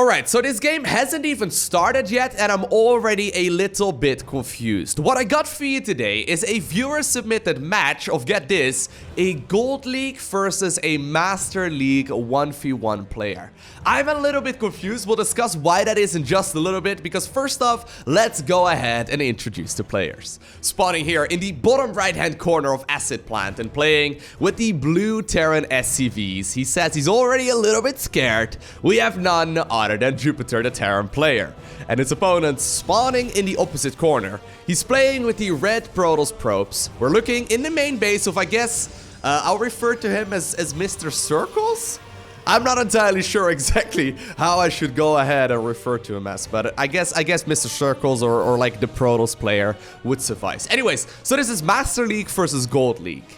Alright, so this game hasn't even started yet and I'm already a little bit confused. What I got for you today is a viewer-submitted match of, get this, a Gold League versus a Master League 1v1 player. I'm a little bit confused. We'll discuss why that is in just a little bit, because first off, let's go ahead and introduce the players. Spawning here in the bottom right-hand corner of Acid Plant and playing with the blue Terran SCVs. He says he's already a little bit scared. We have none other than Jupiter, the Terran player. And his opponent spawning in the opposite corner. He's playing with the red Protoss probes. We're looking in the main base of, I guess, I'll refer to him as Mr. Circles? I'm not entirely sure exactly how I should go ahead and refer to him as, but I guess Mr. Circles or like the Protoss player would suffice. Anyways, so this is Master League versus Gold League.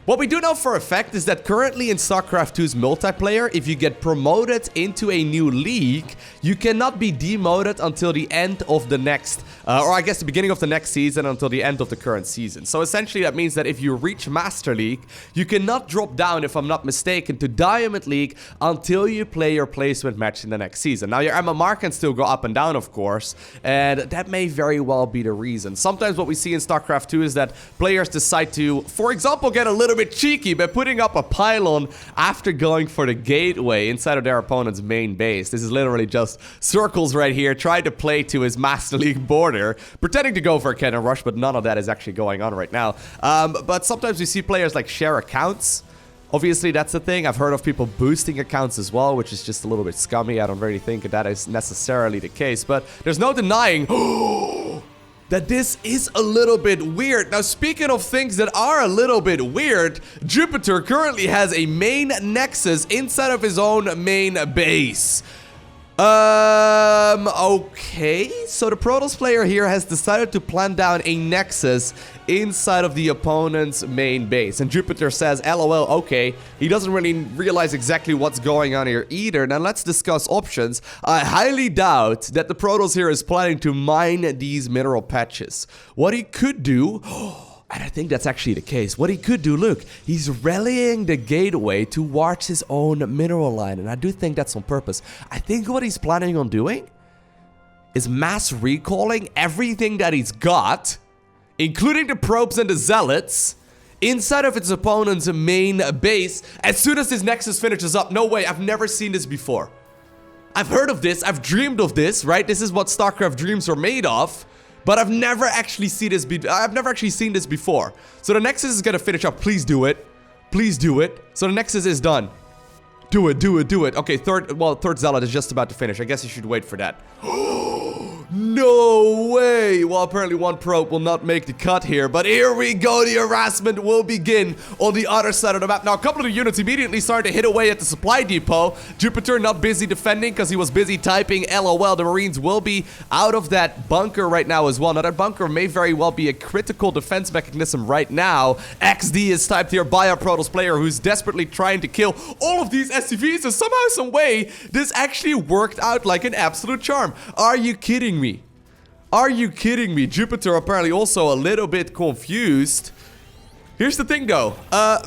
What we do know for a fact is that currently in StarCraft 2's multiplayer, if you get promoted into a new league, you cannot be demoted until the end of the next, or I guess the beginning of the next season until the end of the current season. So essentially that means that if you reach Master League, you cannot drop down, if I'm not mistaken, to Diamond League until you play your placement match in the next season. Now your MMR can still go up and down, of course, and that may very well be the reason. Sometimes what we see in StarCraft 2 is that players decide to, for example, get a little bit cheeky by putting up a pylon after going for the gateway inside of their opponent's main base. This is literally just Circles right here trying to play to his Master League border, pretending to go for a cannon rush, but none of that is actually going on right now. But sometimes we see players like share accounts. Obviously, that's the thing. I've heard of people boosting accounts as well, which is just a little bit scummy. I don't really think that is necessarily the case, but there's no denying that this is a little bit weird. Now, speaking of things that are a little bit weird, Jupiter currently has a main Nexus inside of his own main base. Okay. So the Protoss player here has decided to plant down a Nexus inside of the opponent's main base. And Jupiter says, LOL, okay. He doesn't really realize exactly what's going on here either. Now let's discuss options. I highly doubt that the Protoss here is planning to mine these mineral patches. What he could do... And I think that's actually the case. What he could do, look, he's rallying the gateway towards his own mineral line. And I do think that's on purpose. I think what he's planning on doing is mass recalling everything that he's got, including the probes and the zealots, inside of its opponent's main base as soon as this Nexus finishes up. No way, I've never seen this before. I've heard of this, I've dreamed of this, right? This is what StarCraft dreams are made of. But I've never actually seen this before. So the Nexus is gonna finish up. Please do it. Please do it. So the Nexus is done. Do it, do it, do it. Okay, third Zealot is just about to finish. I guess you should wait for that. No way! Well, apparently one probe will not make the cut here, but here we go. The harassment will begin on the other side of the map. Now, a couple of the units immediately started to hit away at the supply depot. Jupiter not busy defending because he was busy typing LOL. The Marines will be out of that bunker right now as well. Now, that bunker may very well be a critical defense mechanism right now. XD is typed here by a Protoss player who's desperately trying to kill all of these SCVs, and somehow, some way, this actually worked out like an absolute charm. Are you kidding me? Are you kidding me? Jupiter apparently also a little bit confused. Here's the thing though,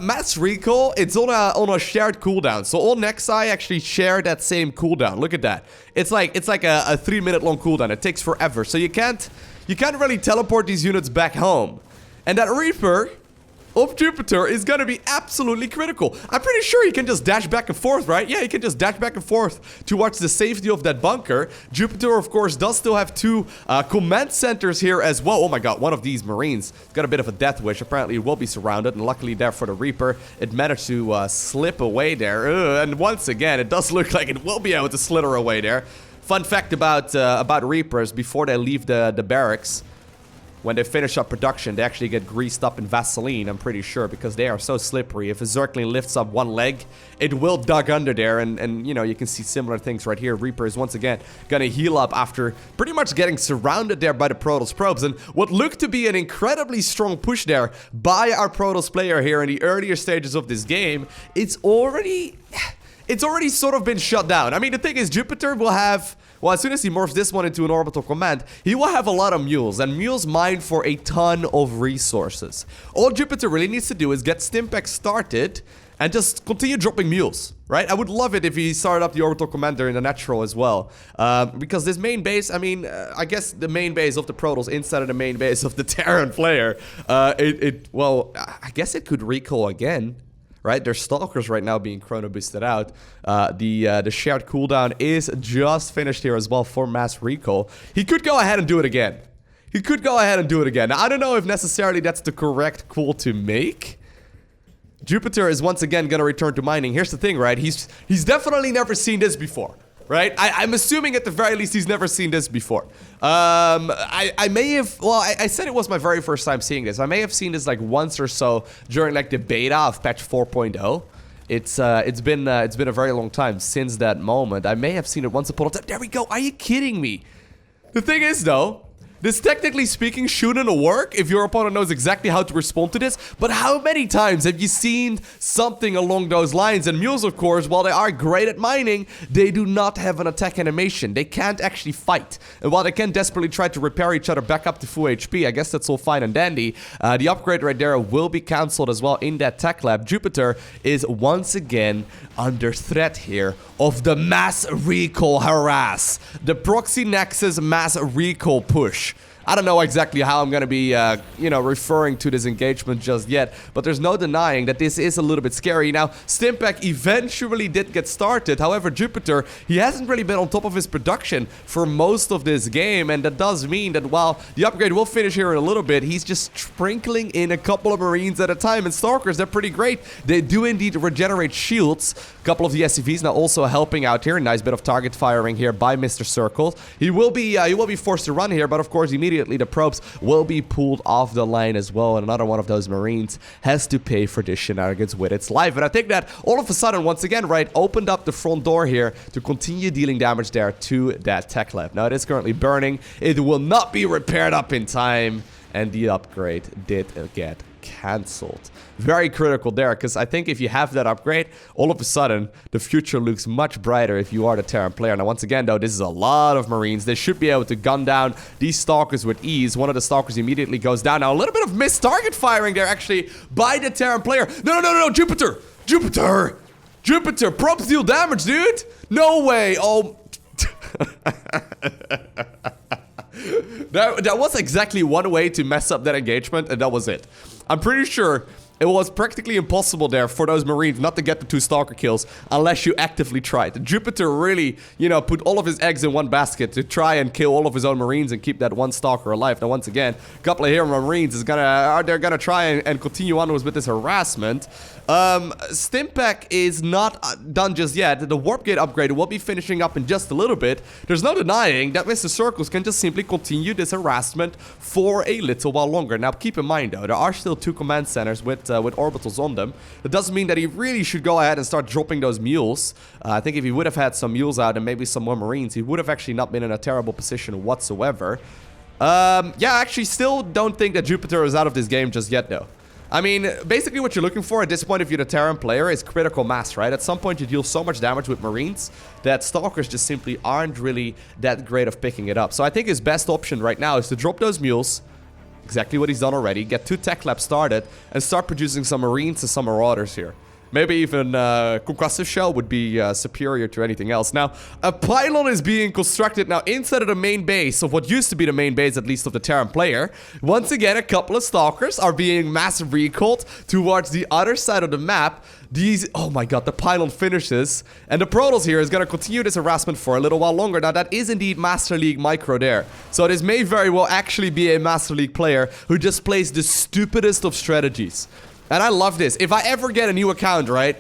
mass recall, it's on a shared cooldown. So all Nexi actually share that same cooldown. Look at that. It's like a 3-minute long cooldown. It takes forever. So you can't really teleport these units back home. And that Reaper of Jupiter is gonna be absolutely critical. I'm pretty sure he can just dash back and forth, right? Yeah, he can just dash back and forth towards the safety of that bunker. Jupiter, of course, does still have 2 command centers here as well. Oh my god, one of these Marines got a bit of a death wish. Apparently, it will be surrounded, and luckily there for the Reaper, it managed to slip away there. And once again, it does look like it will be able to slither away there. Fun fact about Reapers, before they leave the barracks, when they finish up production, they actually get greased up in Vaseline, I'm pretty sure, because they are so slippery. If a Zergling lifts up one leg, it will dug under there, and you know, you can see similar things right here. Reaper is once again gonna heal up after pretty much getting surrounded there by the Protoss probes, and what looked to be an incredibly strong push there by our Protoss player here in the earlier stages of this game, it's already sort of been shut down. I mean, the thing is, Jupiter will have... Well, as soon as he morphs this one into an orbital command, he will have a lot of mules, and mules mine for a ton of resources. All Jupiter really needs to do is get Stimpak started, and just continue dropping mules, right? I would love it if he started up the orbital commander in the natural as well. Because this main base, I mean, I guess the main base of the Protoss inside of the main base of the Terran player, well, I guess it could recall again. Right, there's stalkers right now being chrono boosted out. The shared cooldown is just finished here as well for mass recall. He could go ahead and do it again. Now, I don't know if necessarily that's the correct call to make. Jupiter is once again gonna return to mining. Here's the thing, right? He's definitely never seen this before. Right? I'm assuming at the very least he's never seen this before. I may have, well, I said it was my very first time seeing this. I may have seen this like once or so during like the beta of patch 4.0. It's been a very long time since that moment. I may have seen it once upon a time. There we go. Are you kidding me? The thing is though, this technically speaking shouldn't work if your opponent knows exactly how to respond to this, but how many times have you seen something along those lines? And mules, of course, while they are great at mining, they do not have an attack animation. They can't actually fight. And while they can desperately try to repair each other back up to full HP, I guess that's all fine and dandy. The upgrade right there will be cancelled as well in that tech lab. Jupiter is once again under threat here of the mass recall harass. The proxy Nexus mass recall push. I don't know exactly how I'm going to be, referring to this engagement just yet, but there's no denying that this is a little bit scary. Now, Stimpack eventually did get started. However, Jupiter, he hasn't really been on top of his production for most of this game, and that does mean that while the upgrade will finish here in a little bit, he's just sprinkling in a couple of Marines at a time, and Stalkers, they're pretty great. They do indeed regenerate shields. A couple of the SCVs now also helping out here. Nice bit of target firing here by Mr. Circle. He will be forced to run here, but of course, immediately the probes will be pulled off the line as well, and another one of those Marines has to pay for this shenanigans with its life. And I think that all of a sudden, once again, right, opened up the front door here to continue dealing damage there to that tech lab. Now, it is currently burning. It will not be repaired up in time, and the upgrade did get cancelled. Very critical there, because I think if you have that upgrade, all of a sudden, the future looks much brighter if you are the Terran player. Now, once again, though, this is a lot of Marines. They should be able to gun down these Stalkers with ease. One of the Stalkers immediately goes down. Now, a little bit of missed target firing there, actually, by the Terran player. No, Jupiter! Jupiter! Probes deal damage, dude! No way! Oh... That was exactly one way to mess up that engagement, and that was it. I'm pretty sure it was practically impossible there for those Marines not to get the 2 Stalker kills unless you actively tried. Jupiter really, put all of his eggs in one basket to try and kill all of his own Marines and keep that one Stalker alive. Now, once again, a couple of Hero Marines they're gonna try and continue on with this harassment. Stimpack is not done just yet. The Warp Gate upgrade will be finishing up in just a little bit. There's no denying that Mr. Circles can just simply continue this harassment for a little while longer. Now, keep in mind, though, there are still 2 command centers with orbitals on them. That doesn't mean that he really should go ahead and start dropping those mules. I think if he would have had some mules out and maybe some more Marines, he would have actually not been in a terrible position whatsoever. I actually still don't think that Jupiter is out of this game just yet, though. I mean, basically what you're looking for at this point if you're the Terran player is critical mass, right? At some point you deal so much damage with Marines that Stalkers just simply aren't really that great of picking it up. So I think his best option right now is to drop those mules, exactly what he's done already, get 2 tech labs started, and start producing some Marines and some Marauders here. Maybe even concussive shell would be superior to anything else. Now, a pylon is being constructed now inside of the main base of what used to be the main base, at least of the Terran player. Once again, a couple of Stalkers are being mass recalled towards the other side of the map. Oh my god, the pylon finishes. And the Protoss here is going to continue this harassment for a little while longer. Now, that is indeed Master League Micro there. So this may very well actually be a Master League player who just plays the stupidest of strategies. And I love this. If I ever get a new account, right,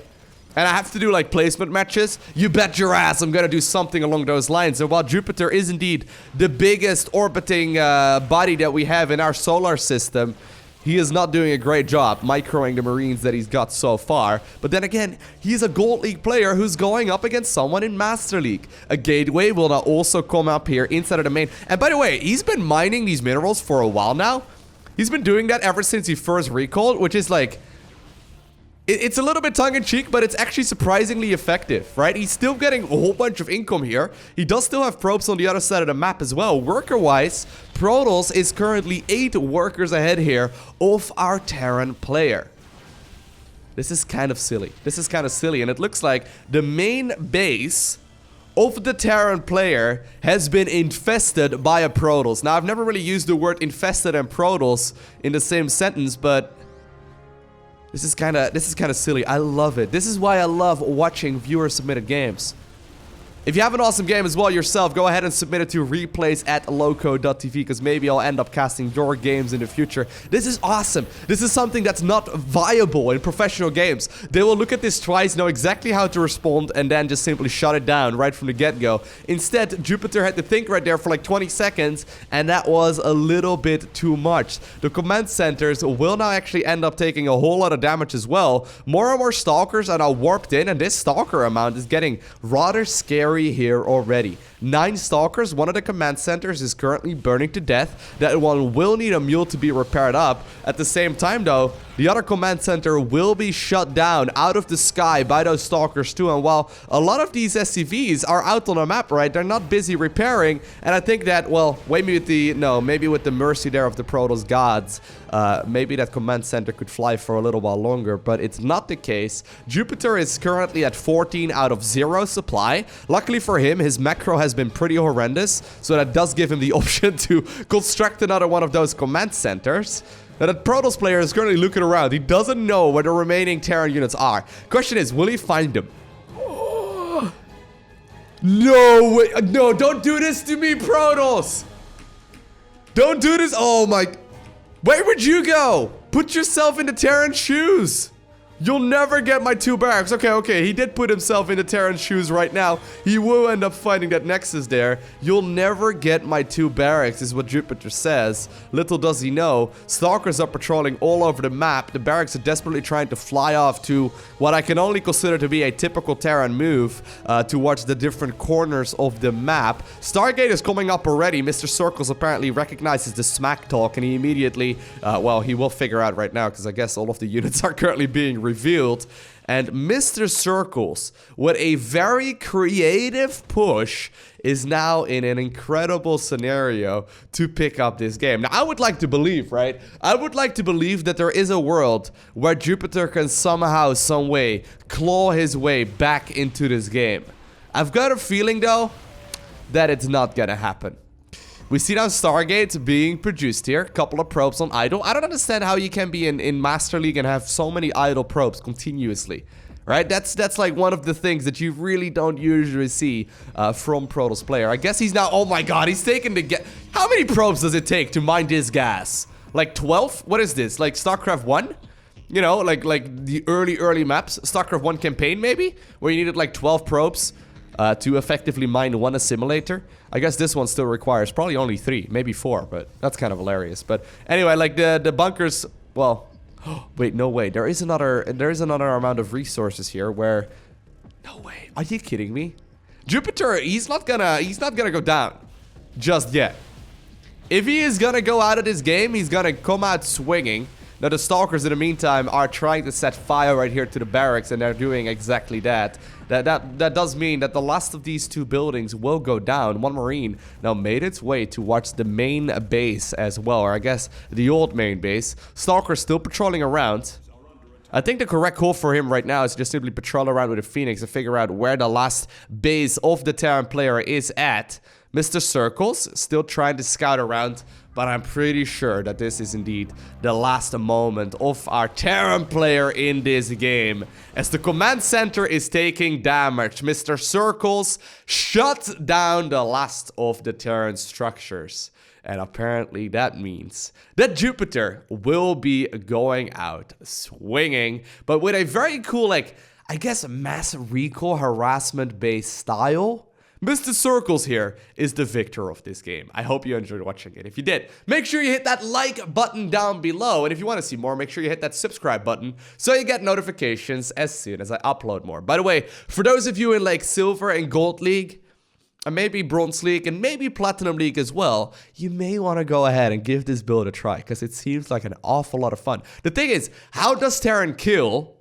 and I have to do, like, placement matches, you bet your ass I'm gonna do something along those lines. And while Jupiter is indeed the biggest orbiting body that we have in our solar system, he is not doing a great job microing the Marines that he's got so far. But then again, he's a Gold League player who's going up against someone in Master League. A Gateway will now also come up here inside of the main. And by the way, he's been mining these minerals for a while now. He's been doing that ever since he first recalled, which is like... It's a little bit tongue-in-cheek, but it's actually surprisingly effective, right? He's still getting a whole bunch of income here. He does still have probes on the other side of the map as well. Worker-wise, Protoss is currently 8 workers ahead here of our Terran player. This is kind of silly. This is kind of silly, and it looks like the main base of the Terran player has been infested by a Protoss. Now, I've never really used the word infested and Protoss in the same sentence, but this is kind of silly. I love it. This is why I love watching viewer submitted games. If you have an awesome game as well yourself, go ahead and submit it to replays at LowkoTV, because maybe I'll end up casting your games in the future. This is awesome. This is something that's not viable in professional games. They will look at this twice, know exactly how to respond, and then just simply shut it down right from the get-go. Instead, Jupiter had to think right there for like 20 seconds, and that was a little bit too much. The command centers will now actually end up taking a whole lot of damage as well. More and more stalkers are now warped in, and this stalker amount is getting rather scary here already. 9 stalkers, one of the command centers is currently burning to death. That one will need a mule to be repaired up. At the same time though, the other command center will be shut down out of the sky by those stalkers too. And while a lot of these SCVs are out on the map, right, they're not busy repairing. And I think that, well, maybe with the mercy there of the Protoss gods, maybe that command center could fly for a little while longer, but it's not the case. Jupiter is currently at 14 out of 0 supply. Luckily for him, his macro has been pretty horrendous, so that does give him the option to construct another one of those command centers. Now, that Protoss player is currently looking around. He doesn't know where the remaining Terran units are. Question is, will he find them? No way. No, don't do this to me, Protoss. Don't do this. Oh my. Where would you go? Put yourself in the Terran shoes. You'll never get my 2 barracks. Okay, he did put himself in the Terran shoes right now. He will end up fighting that Nexus there. You'll never get my 2 barracks, is what Jupiter says. Little does he know, stalkers are patrolling all over the map. The barracks are desperately trying to fly off to what I can only consider to be a typical Terran move towards the different corners of the map. Stargate is coming up already. Mr. Circles apparently recognizes the smack talk, and he immediately, well, he will figure out right now, because I guess all of the units are currently being revealed. And Mr. Circles, with a very creative push, is now in an incredible scenario to pick up this game. Now, I would like to believe, right? I would like to believe that there is a world where Jupiter can somehow, some way, claw his way back into this game. I've got a feeling, though, that it's not gonna happen. We see now Stargate being produced here. A couple of probes on idle. I don't understand how you can be in Master League and have so many idle probes continuously. Right? That's like one of the things that you really don't usually see from Protoss player. I guess he's now... Oh my god, he's taking the... How many probes does it take to mine this gas? Like 12? What is this? Like StarCraft 1? You know, like the early maps. StarCraft 1 campaign, maybe? Where you needed like 12 probes to effectively mine one assimilator. I guess this one still requires probably only 3, maybe 4, but that's kind of hilarious. But anyway, like the bunkers, well, wait, no way. There is another amount of resources here where, no way. Are you kidding me? Jupiter, he's not gonna go down just yet. If he is gonna go out of this game, he's gonna come out swinging. Now, the stalkers, in the meantime, are trying to set fire right here to the barracks, and they're doing exactly that. That does mean that the last of these 2 buildings will go down. One Marine now made its way towards the main base as well, or I guess the old main base. Stalker still patrolling around. I think the correct call for him right now is just simply patrol around with a Phoenix and figure out where the last base of the Terran player is at. Mr. Circles still trying to scout around, but I'm pretty sure that this is indeed the last moment of our Terran player in this game. As the command center is taking damage, Mr. Circles shut down the last of the Terran structures. And apparently that means that Jupiter will be going out swinging, but with a very cool, like, I guess, mass recall harassment-based style. Mr. Circles here is the victor of this game. I hope you enjoyed watching it. If you did, make sure you hit that like button down below. And if you want to see more, make sure you hit that subscribe button so you get notifications as soon as I upload more. By the way, for those of you in like Silver and Gold League, and maybe Bronze League, and maybe Platinum League as well, you may want to go ahead and give this build a try, because it seems like an awful lot of fun. The thing is, how does Terran kill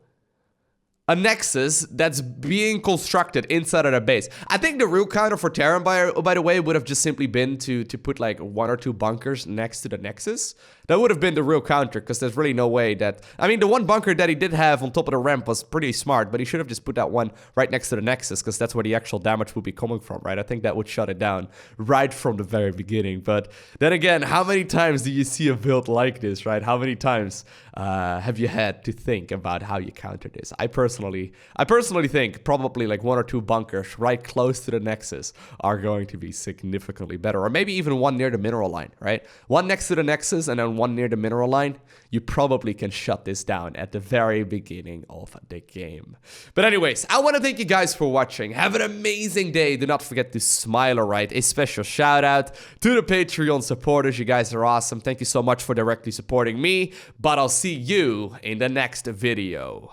a Nexus that's being constructed inside of a base? I think the real counter for Terran, by the way, would have just simply been to put like 1 or 2 bunkers next to the Nexus. That would have been the real counter, because there's really no way that... I mean, the one bunker that he did have on top of the ramp was pretty smart, but he should have just put that one right next to the Nexus, because that's where the actual damage would be coming from, right? I think that would shut it down right from the very beginning. But then again, how many times do you see a build like this, right? How many times have you had to think about how you counter this? I personally think probably like 1 or 2 bunkers right close to the Nexus are going to be significantly better, or maybe even one near the mineral line, right? One next to the Nexus and then one near the mineral line. You probably can shut this down at the very beginning of the game. But anyways, I want to thank you guys for watching. Have an amazing day. Do not forget to smile, alright? A special shout out to the Patreon supporters. You guys are awesome. Thank you so much for directly supporting me. But I'll see you in the next video.